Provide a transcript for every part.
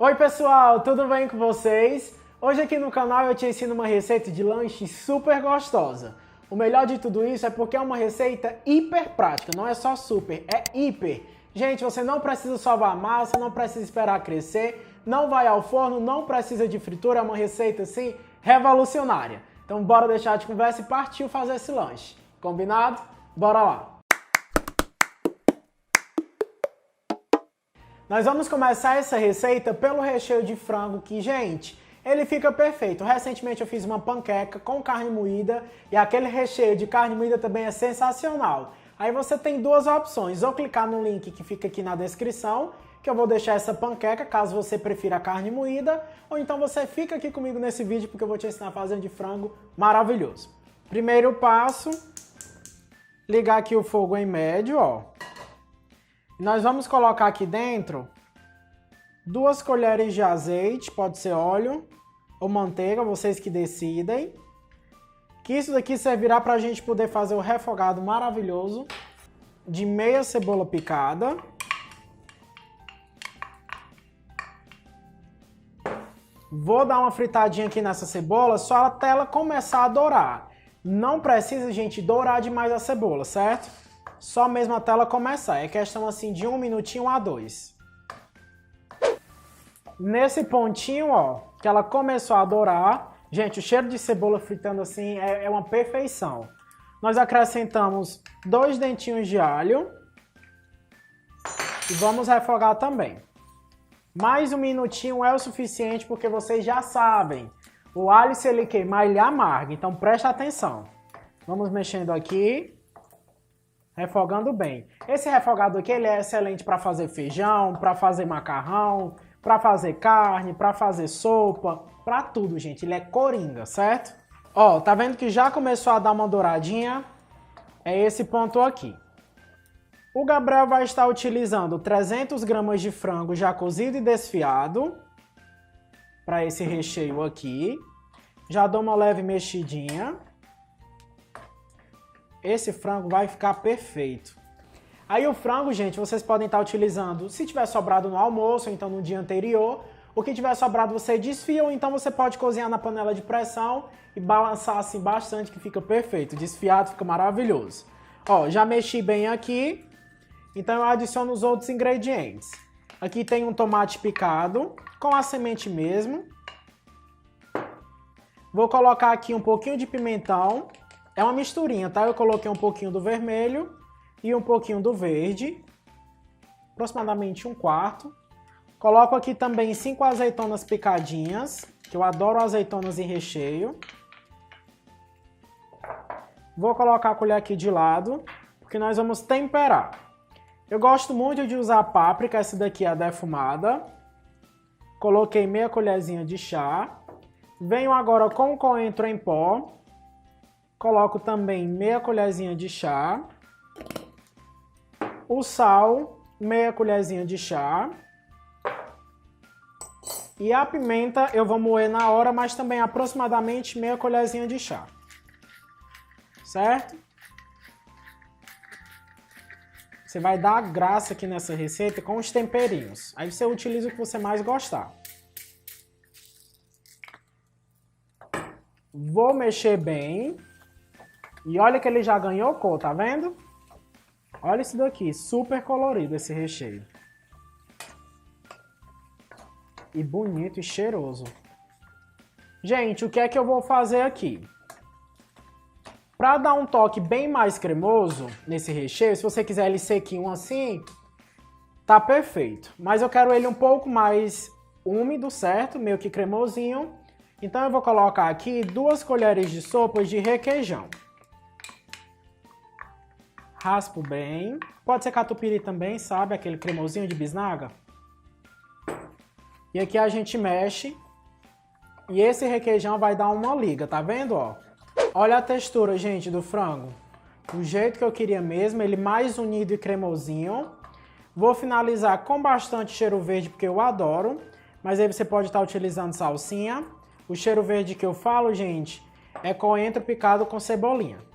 Oi pessoal, tudo bem com vocês? Hoje aqui no canal eu te ensino uma receita de lanche super gostosa. O melhor de tudo isso é porque é uma receita hiper prática, não é só super, é hiper. Gente, você não precisa sovar a massa, não precisa esperar crescer, não vai ao forno, não precisa de fritura, é uma receita assim revolucionária. Então bora deixar de conversa e partiu fazer esse lanche. Combinado? Bora lá! Nós vamos começar essa receita pelo recheio de frango que, gente, ele fica perfeito. Recentemente eu fiz uma panqueca com carne moída e aquele recheio de carne moída também é sensacional. Aí você tem duas opções, ou clicar no link que fica aqui na descrição, que eu vou deixar essa panqueca caso você prefira a carne moída, ou então você fica aqui comigo nesse vídeo porque eu vou te ensinar a fazer um de frango maravilhoso. Primeiro passo, ligar aqui o fogo em médio, ó. Nós vamos colocar aqui dentro 2 colheres de azeite, pode ser óleo ou manteiga, vocês que decidem. Que isso daqui servirá para a gente poder fazer o refogado maravilhoso de meia cebola picada. Vou dar uma fritadinha aqui nessa cebola só até ela começar a dourar. Não precisa, gente, dourar demais a cebola, certo? Só mesmo até ela começar, é questão assim de 1 minutinho a 2. Nesse pontinho, ó, que ela começou a dourar, gente, o cheiro de cebola fritando assim é uma perfeição. Nós acrescentamos 2 dentinhos de alho e vamos refogar também. Mais 1 minutinho é o suficiente porque vocês já sabem, o alho se ele queimar ele amarga, então preste atenção. Vamos mexendo aqui. Refogando bem. Esse refogado aqui ele é excelente para fazer feijão, para fazer macarrão, para fazer carne, para fazer sopa, para tudo, gente. Ele é coringa, certo? Ó, tá vendo que já começou a dar uma douradinha? É esse ponto aqui. O Gabriel vai estar utilizando 300 gramas de frango já cozido e desfiado para esse recheio aqui. Já dou uma leve mexidinha. Esse frango vai ficar perfeito. Aí o frango, gente, vocês podem estar utilizando, se tiver sobrado no almoço, ou então no dia anterior, o que tiver sobrado você desfia, ou então você pode cozinhar na panela de pressão e balançar assim bastante que fica perfeito. Desfiado fica maravilhoso. Ó, já mexi bem aqui, então eu adiciono os outros ingredientes. Aqui tem um tomate picado, com a semente mesmo. Vou colocar aqui um pouquinho de pimentão. É uma misturinha, tá? Eu coloquei um pouquinho do vermelho e um pouquinho do verde, aproximadamente 1/4. Coloco aqui também 5 azeitonas picadinhas, que eu adoro azeitonas em recheio. Vou colocar a colher aqui de lado, porque nós vamos temperar. Eu gosto muito de usar a páprica, essa daqui é a defumada. Coloquei meia colherzinha de chá. Venho agora com o coentro em pó. Coloco também meia colherzinha de chá, o sal, meia colherzinha de chá, e a pimenta eu vou moer na hora, mas também aproximadamente meia colherzinha de chá, certo? Você vai dar a graça aqui nessa receita com os temperinhos, aí você utiliza o que você mais gostar. Vou mexer bem. E olha que ele já ganhou cor, tá vendo? Olha isso daqui, super colorido esse recheio. E bonito e cheiroso. Gente, o que é que eu vou fazer aqui? Para dar um toque bem mais cremoso nesse recheio, se você quiser ele sequinho assim, tá perfeito. Mas eu quero ele um pouco mais úmido, certo? Meio que cremosinho. Então eu vou colocar aqui 2 colheres de sopa de requeijão. Raspo bem. Pode ser catupiry também, sabe? Aquele cremosinho de bisnaga. E aqui a gente mexe. E esse requeijão vai dar uma liga, tá vendo, ó? Olha a textura, gente, do frango. Do jeito que eu queria mesmo, ele mais unido e cremosinho. Vou finalizar com bastante cheiro verde, porque eu adoro. Mas aí você pode estar utilizando salsinha. O cheiro verde que eu falo, gente, é coentro picado com cebolinha.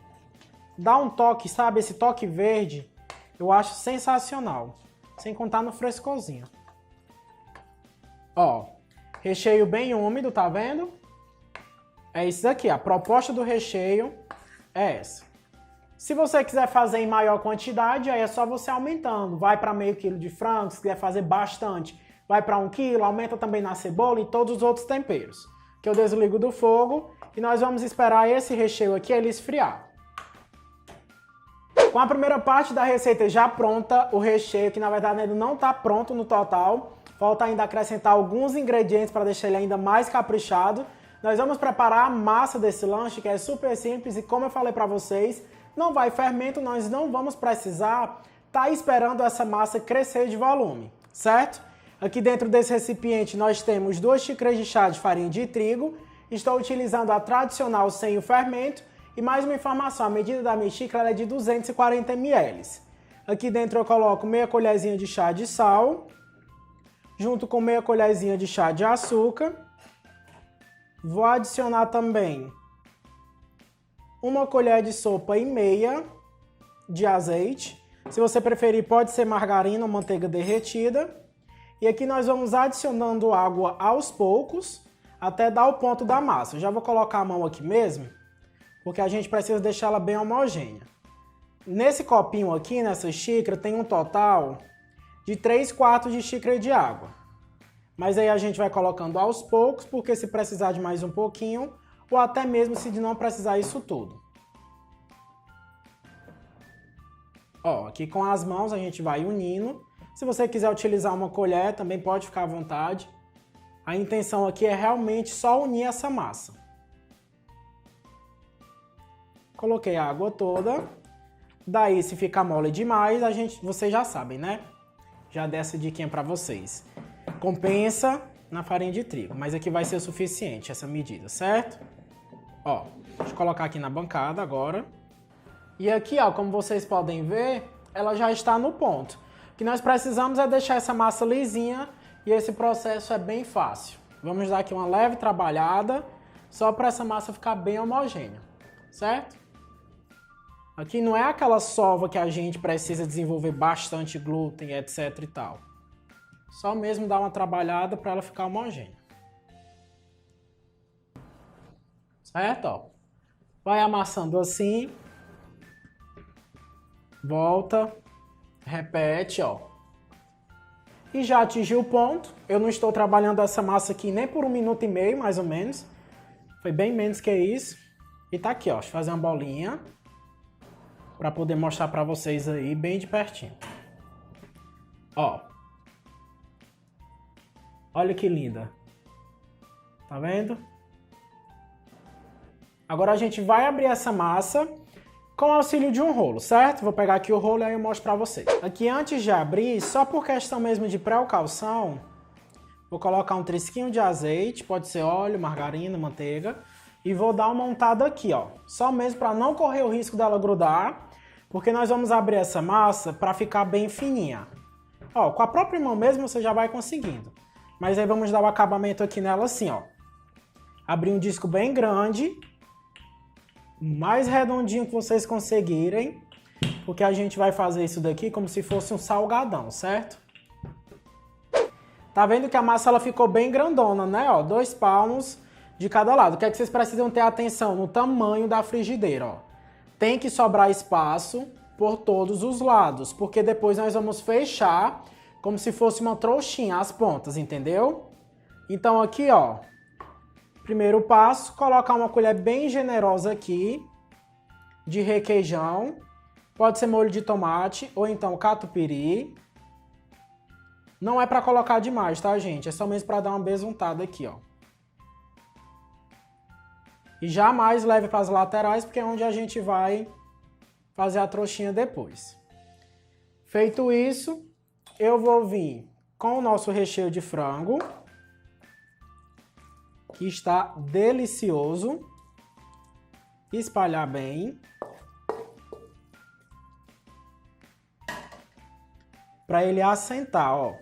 Dá um toque, sabe? Esse toque verde eu acho sensacional. Sem contar no frescorzinho. Ó, recheio bem úmido, tá vendo? É isso daqui, a proposta do recheio é essa. Se você quiser fazer em maior quantidade, aí é só você aumentando. Vai para meio quilo de frango, se quiser fazer bastante, vai para 1 quilo, aumenta também na cebola e todos os outros temperos. Que eu desligo do fogo e nós vamos esperar esse recheio aqui ele esfriar. Com a primeira parte da receita já pronta, o recheio, que na verdade ainda não está pronto no total, falta ainda acrescentar alguns ingredientes para deixar ele ainda mais caprichado. Nós vamos preparar a massa desse lanche, que é super simples e como eu falei para vocês, não vai fermento, nós não vamos precisar estar esperando essa massa crescer de volume, certo? Aqui dentro desse recipiente nós temos 2 xícaras de chá de farinha de trigo, estou utilizando a tradicional sem o fermento e mais uma informação, a medida da minha xícara é de 240 ml. Aqui dentro eu coloco meia colherzinha de chá de sal, junto com meia colherzinha de chá de açúcar. Vou adicionar também 1 colher de sopa e meia de azeite. Se você preferir, pode ser margarina ou manteiga derretida. E aqui nós vamos adicionando água aos poucos, até dar o ponto da massa. Eu já vou colocar a mão aqui mesmo, porque a gente precisa deixar ela bem homogênea. Nesse copinho aqui, nessa xícara, tem um total de 3/4 de xícara de água. Mas aí a gente vai colocando aos poucos, porque se precisar de mais um pouquinho, ou até mesmo se não precisar isso tudo. Ó, aqui com as mãos a gente vai unindo. Se você quiser utilizar uma colher, também pode ficar à vontade. A intenção aqui é realmente só unir essa massa. Coloquei a água toda. Daí, se ficar mole demais, vocês já sabem, né? Já dei essa diquinha para vocês. Compensa na farinha de trigo, mas aqui vai ser o suficiente essa medida, certo? Ó, deixa eu colocar aqui na bancada agora. E aqui, ó, como vocês podem ver, ela já está no ponto. O que nós precisamos é deixar essa massa lisinha e esse processo é bem fácil. Vamos dar aqui uma leve trabalhada, só para essa massa ficar bem homogênea, certo? Aqui não é aquela sova que a gente precisa desenvolver bastante glúten, etc e tal. Só mesmo dar uma trabalhada para ela ficar homogênea. Certo? Ó. Vai amassando assim. Volta. Repete, ó. E já atingiu o ponto. Eu não estou trabalhando essa massa aqui nem por 1,5 minutos, mais ou menos. Foi bem menos que isso. E tá aqui, ó. Deixa eu fazer uma bolinha. Para poder mostrar para vocês aí bem de pertinho. Ó. Olha que linda. Tá vendo? Agora a gente vai abrir essa massa com o auxílio de um rolo, certo? Vou pegar aqui o rolo e aí eu mostro pra vocês. Aqui antes de abrir, só por questão mesmo de precaução, vou colocar um trisquinho de azeite, pode ser óleo, margarina, manteiga, e vou dar uma untada aqui, ó. Só mesmo para não correr o risco dela grudar, porque nós vamos abrir essa massa para ficar bem fininha. Ó, com a própria mão mesmo você já vai conseguindo. Mas aí vamos dar o acabamento aqui nela assim, ó. Abrir um disco bem grande, mais redondinho que vocês conseguirem, porque a gente vai fazer isso daqui como se fosse um salgadão, certo? Tá vendo que a massa ela ficou bem grandona, né? Ó, 2 palmos de cada lado. O que é que vocês precisam ter atenção? No tamanho da frigideira, ó. Tem que sobrar espaço por todos os lados, porque depois nós vamos fechar como se fosse uma trouxinha as pontas, entendeu? Então aqui, ó, primeiro passo, colocar uma colher bem generosa aqui de requeijão. Pode ser molho de tomate ou então catupiry. Não é para colocar demais, tá, gente? É só mesmo para dar uma besuntada aqui, ó. E jamais leve para as laterais, porque é onde a gente vai fazer a trouxinha depois. Feito isso, eu vou vir com o nosso recheio de frango, que está delicioso. Espalhar bem. Para ele assentar, ó.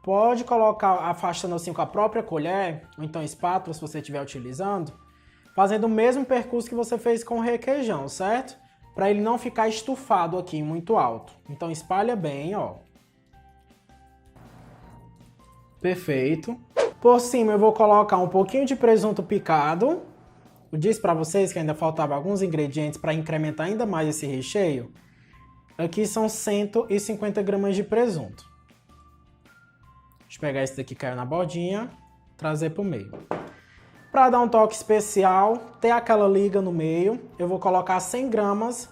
Pode colocar afastando assim com a própria colher, ou então espátula, se você estiver utilizando, fazendo o mesmo percurso que você fez com o requeijão, certo? Para ele não ficar estufado aqui muito alto. Então espalha bem, ó. Perfeito. Por cima eu vou colocar um pouquinho de presunto picado. Eu disse para vocês que ainda faltavam alguns ingredientes para incrementar ainda mais esse recheio. Aqui são 150 gramas de presunto. Deixa eu pegar esse daqui que caiu na bordinha, trazer para o meio. Para dar um toque especial, ter aquela liga no meio, eu vou colocar 100 gramas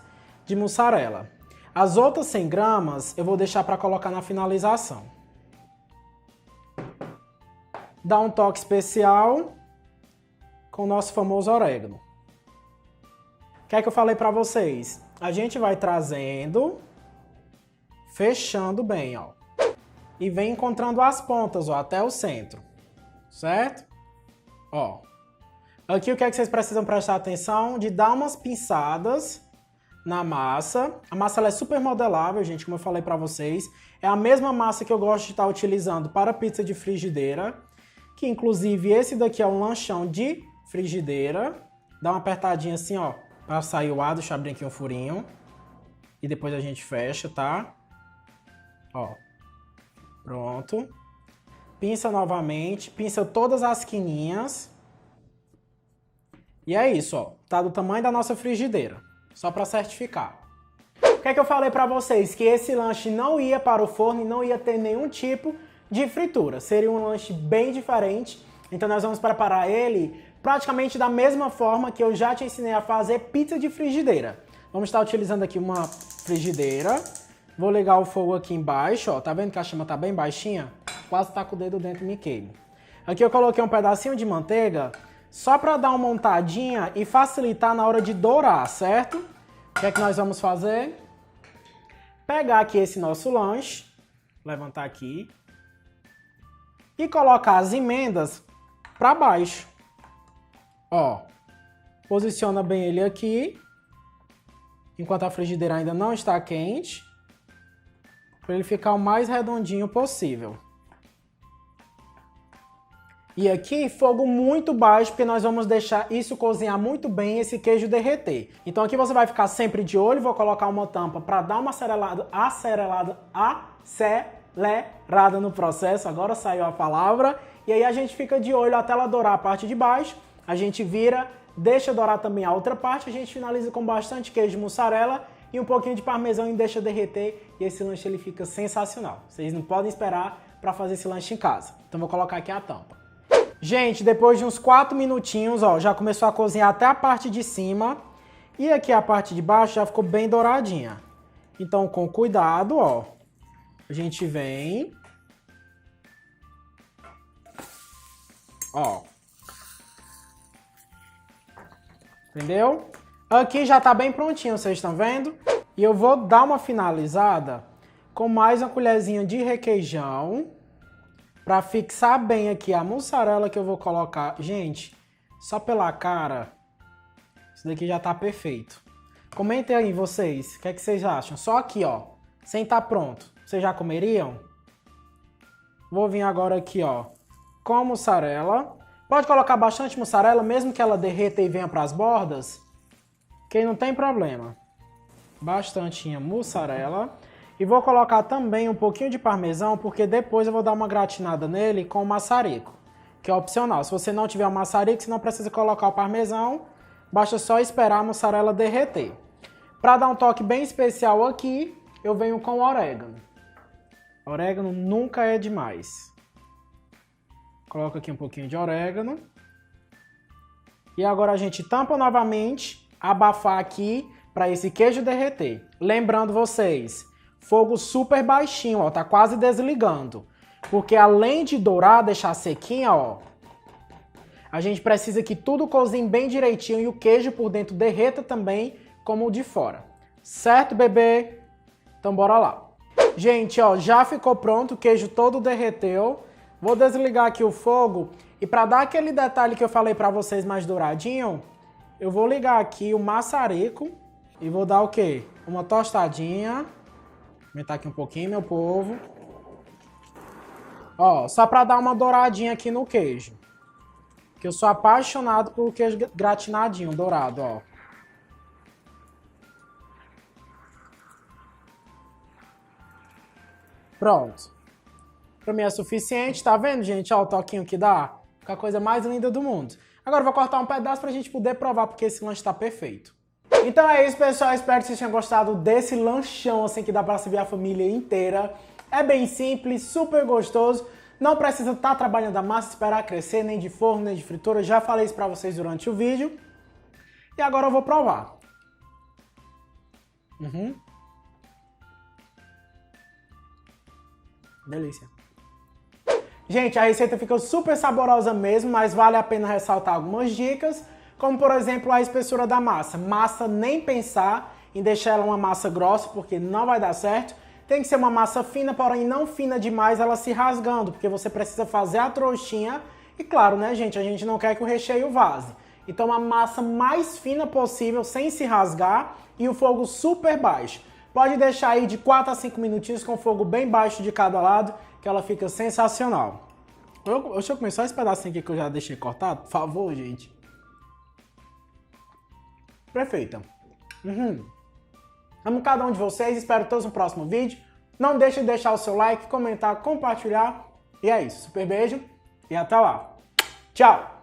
de mussarela. As outras 100 gramas eu vou deixar para colocar na finalização. Dá um toque especial com o nosso famoso orégano. O que é que eu falei para vocês? A gente vai trazendo, fechando bem, ó. E vem encontrando as pontas, ó, até o centro. Certo? Ó. Aqui o que é que vocês precisam prestar atenção? De dar umas pinçadas na massa. A massa ela é super modelável, gente, como eu falei para vocês. É a mesma massa que eu gosto de estar utilizando para pizza de frigideira. Que inclusive esse daqui é um lanchão de frigideira. Dá uma apertadinha assim, ó, para sair o ar, deixa eu abrir aqui um furinho. E depois a gente fecha, tá? Ó. Pronto. Pinça novamente, pinça todas as quininhas. E é isso, ó. Tá do tamanho da nossa frigideira. Só para certificar. O que é que eu falei para vocês? Que esse lanche não ia para o forno e não ia ter nenhum tipo de fritura. Seria um lanche bem diferente. Então nós vamos preparar ele praticamente da mesma forma que eu já te ensinei a fazer pizza de frigideira. Vamos estar utilizando aqui uma frigideira. Vou ligar o fogo aqui embaixo, ó. Tá vendo que a chama tá bem baixinha? Quase tá com o dedo dentro e me queimo. Aqui eu coloquei um pedacinho de manteiga só para dar uma montadinha e facilitar na hora de dourar, certo? O que é que nós vamos fazer? Pegar aqui esse nosso lanche, levantar aqui e colocar as emendas para baixo. Ó, posiciona bem ele aqui, enquanto a frigideira ainda não está quente, para ele ficar o mais redondinho possível. E aqui, fogo muito baixo, porque nós vamos deixar isso cozinhar muito bem, esse queijo derreter. Então aqui você vai ficar sempre de olho, vou colocar uma tampa para dar uma acelerada no processo, agora saiu a palavra. E aí a gente fica de olho até ela dourar a parte de baixo, a gente vira, deixa dourar também a outra parte, a gente finaliza com bastante queijo de mussarela e um pouquinho de parmesão e deixa derreter. E esse lanche ele fica sensacional. Vocês não podem esperar para fazer esse lanche em casa. Então vou colocar aqui a tampa. Gente, depois de uns 4 minutinhos, ó, já começou a cozinhar até a parte de cima. E aqui a parte de baixo já ficou bem douradinha. Então, com cuidado, ó, a gente vem. Ó. Entendeu? Aqui já tá bem prontinho, vocês estão vendo? E eu vou dar uma finalizada com mais uma colherzinha de requeijão. Para fixar bem aqui a mussarela que eu vou colocar. Gente, só pela cara, isso daqui já tá perfeito. Comentem aí vocês, o que é que vocês acham? Só aqui, ó, sem estar pronto. Vocês já comeriam? Vou vir agora aqui, ó, com mussarela. Pode colocar bastante mussarela, mesmo que ela derreta e venha para as bordas, que não tem problema. Bastantinha mussarela. E vou colocar também um pouquinho de parmesão, porque depois eu vou dar uma gratinada nele com o maçarico, que é opcional. Se você não tiver o maçarico, você não precisa colocar o parmesão, basta só esperar a mussarela derreter. Para dar um toque bem especial aqui, eu venho com orégano. Orégano nunca é demais. Coloco aqui um pouquinho de orégano. E agora a gente tampa novamente, abafar aqui para esse queijo derreter. Lembrando vocês, fogo super baixinho, ó, tá quase desligando. Porque além de dourar, deixar sequinha, ó, a gente precisa que tudo cozinhe bem direitinho e o queijo por dentro derreta também, como o de fora. Certo, bebê? Então bora lá. Gente, ó, já ficou pronto, o queijo todo derreteu. Vou desligar aqui o fogo e para dar aquele detalhe que eu falei para vocês mais douradinho, eu vou ligar aqui o maçarico e vou dar o quê? Uma tostadinha. Aumentar aqui um pouquinho, meu povo. Ó, só pra dar uma douradinha aqui no queijo. Que eu sou apaixonado por queijo gratinadinho, dourado, ó. Pronto. Pra mim é suficiente, tá vendo, gente? Ó, o toquinho que dá. Fica a coisa mais linda do mundo. Agora eu vou cortar um pedaço pra gente poder provar, porque esse lanche tá perfeito. Então é isso, pessoal. Espero que vocês tenham gostado desse lanchão, assim, que dá pra servir a família inteira. É bem simples, super gostoso. Não precisa estar trabalhando a massa, esperar crescer, nem de forno, nem de fritura. Eu já falei isso pra vocês durante o vídeo. E agora eu vou provar. Delícia. Gente, a receita ficou super saborosa mesmo, mas vale a pena ressaltar algumas dicas, como por exemplo a espessura da massa. Massa, nem pensar em deixar ela uma massa grossa, porque não vai dar certo. Tem que ser uma massa fina, porém não fina demais, ela se rasgando, porque você precisa fazer a trouxinha. E claro, né, gente, a gente não quer que o recheio vaze. Então uma massa mais fina possível, sem se rasgar, e o fogo super baixo. Pode deixar aí de 4 a 5 minutinhos com o fogo bem baixo de cada lado, que ela fica sensacional. Deixa eu começar esse pedacinho aqui que eu já deixei cortado, por favor, gente. Perfeita. Amo cada um de vocês, espero todos no próximo vídeo. Não deixe de deixar o seu like, comentar, compartilhar. E é isso, super beijo e até lá. Tchau!